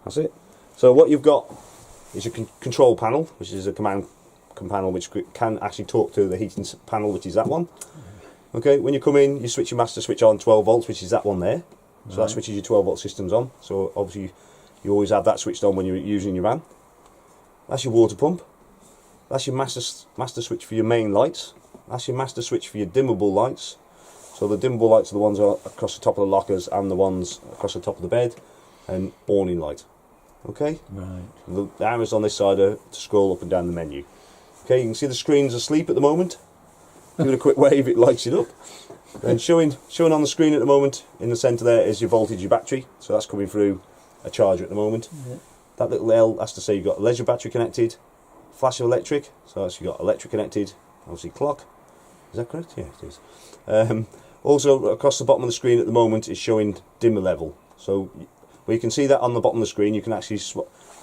That's it. So what you've got is your control panel, which is a command panel which can actually talk to the heating panel, which is that one. Okay, when you come in, you switch your master switch on 12 volts, which is that one there. So that switches your 12 volt systems on. So obviously you always have that switched on when you're using your van. That's your water pump. That's your master switch for your main lights. That's your master switch for your dimmable lights. So the dimmable lights are the ones across the top of the lockers and the ones across the top of the bed, and awning light. Okay? Right. The arrows on this side are to scroll up and down the menu. Okay, you can see the screen's asleep at the moment. Give it a quick wave, it lights it up. And showing on the screen at the moment, in the centre there, is your voltage, your battery. So that's coming through a charger at the moment. Yeah. That little L has to say you've got leisure battery connected, flash of electric, so that's you've got electric connected, obviously clock. Is that correct? Yeah, it is. Also, across the bottom of the screen at the moment is showing dimmer level. So where you can see that on the bottom of the screen, you can actually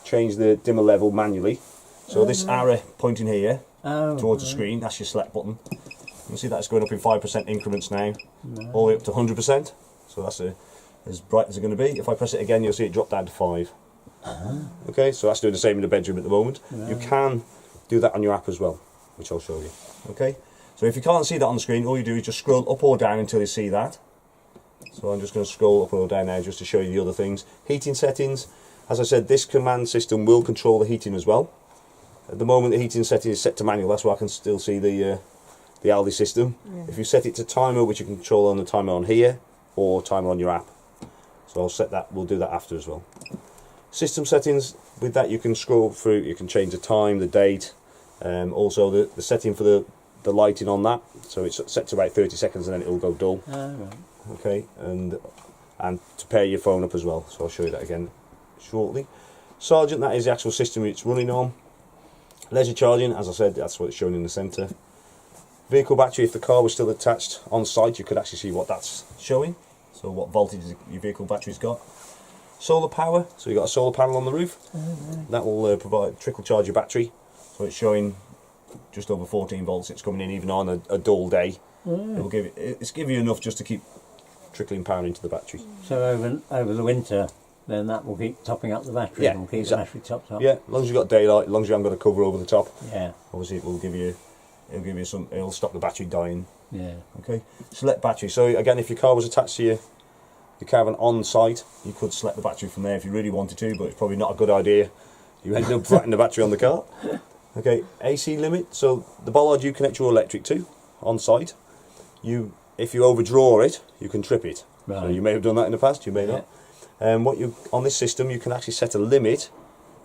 change the dimmer level manually. So this arrow pointing here towards the screen, that's your select button. You can see that's going up in 5% increments now, all the way up to 100%. So that's as bright as it's going to be. If I press it again, you'll see it drop down to 5. Okay, so that's doing the same in the bedroom at the moment. You can do that on your app as well, which I'll show you. Okay, so if you can't see that on the screen, all you do is just scroll up or down until you see that. So I'm just going to scroll up or down now just to show you the other things. Heating settings. As I said, this command system will control the heating as well. At the moment the heating setting is set to manual, that's why I can still see the Aldi system. Yeah. If you set it to timer, which you can control on the timer on here, or timer on your app. So I'll set that, we'll do that after as well. System settings, with that you can scroll through, you can change the time, the date, also the setting for the lighting on that. So it's set to about 30 seconds and then it will go dull. Right. Okay, and to pair your phone up as well, so I'll show you that again shortly. Sergeant, that is the actual system it's running on. Leisure charging, as I said, that's what it's showing in the centre. Vehicle battery, if the car was still attached on site, you could actually see what that's showing. So what voltage your vehicle battery's got. Solar power, so you've got a solar panel on the roof. That will provide trickle charge your battery. So it's showing just over 14 volts. It's coming in even on a dull day. It'll give you enough just to keep trickling power into the battery. So over the winter, then that will keep topping up the battery. Yeah, will keep the battery topped up. Yeah, as long as you've got daylight, as long as you haven't got a cover over the top. Yeah. Obviously, it'll stop the battery dying. Yeah. Okay. Select battery. So again, if your car was attached to your caravan on site, you could select the battery from there if you really wanted to, but it's probably not a good idea. You end up flattening the battery on the car. Okay. AC limit. So the bollard you connect your electric to on site. If you overdraw it, you can trip it. Right. So you may have done that in the past, you may not. On this system, you can actually set a limit,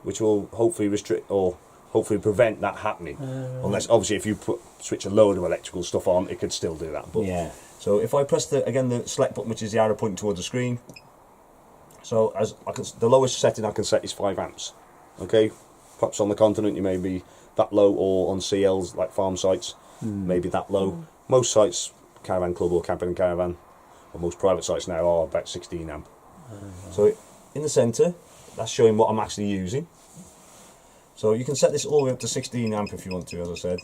which will hopefully restrict or hopefully prevent that happening. Unless, obviously, if you switch a load of electrical stuff on, it could still do that. But, yeah. So if I press the select button, which is the arrow pointing towards the screen. So the lowest setting I can set is 5 amps. Okay, perhaps on the continent you may be that low, or on CLs like farm sites, maybe that low. Most sites, caravan club or camping and caravan, or most private sites now are about 16 amp. So in the centre, that's showing what I'm actually using. So you can set this all the way up to 16 amp if you want to, as I said.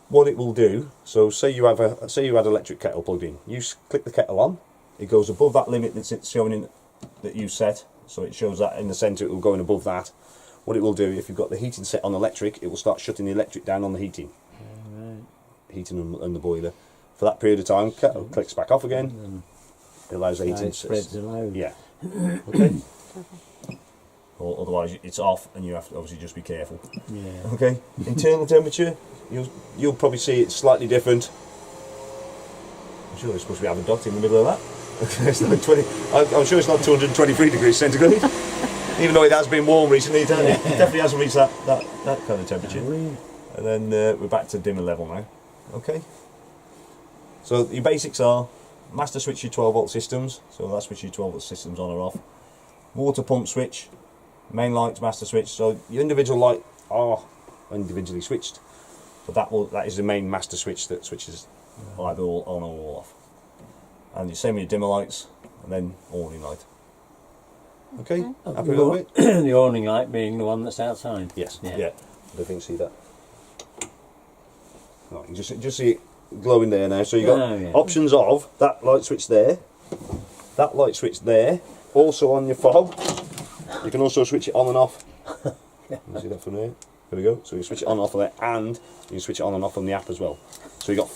What it will do, so say you had electric kettle plugged in, you click the kettle on, it goes above that limit that's showing that you set, so it shows that in the centre it will go in above that. What it will do, if you've got the heating set on electric, it will start shutting the electric down on the heating. Heating and the boiler. For that period of time, kettle clicks back off again. It allows the heating. Spreads the load. Yeah. Okay. Or otherwise it's off, and you have to obviously just be careful. Yeah. Okay. Internal temperature, you'll probably see it's slightly different. I'm sure there's supposed to be having dot in the middle of that. It's not 20. I'm sure it's not 223 degrees centigrade. Even though it has been warm recently, it definitely hasn't reached that kind of temperature. And then we're back to dimmer level now. Okay. So your basics are master switch your 12 volt systems, so that's switch your 12 volt systems on or off. Water pump switch, main lights master switch. So your individual light are individually switched, but that is the main master switch that switches either all on or off. And the same with your dimmer lights, and then awning light. Okay. Happy with it? The awning light being the one that's outside. Yes. Yeah. I don't think see that. Right, you just see it glowing there now. So you've got options of that light switch there, that light switch there, also on your fob, You can also switch it on and off. You see that from there? There we go. So you switch it on and off of there, and you can switch it on and off on the app as well. So you got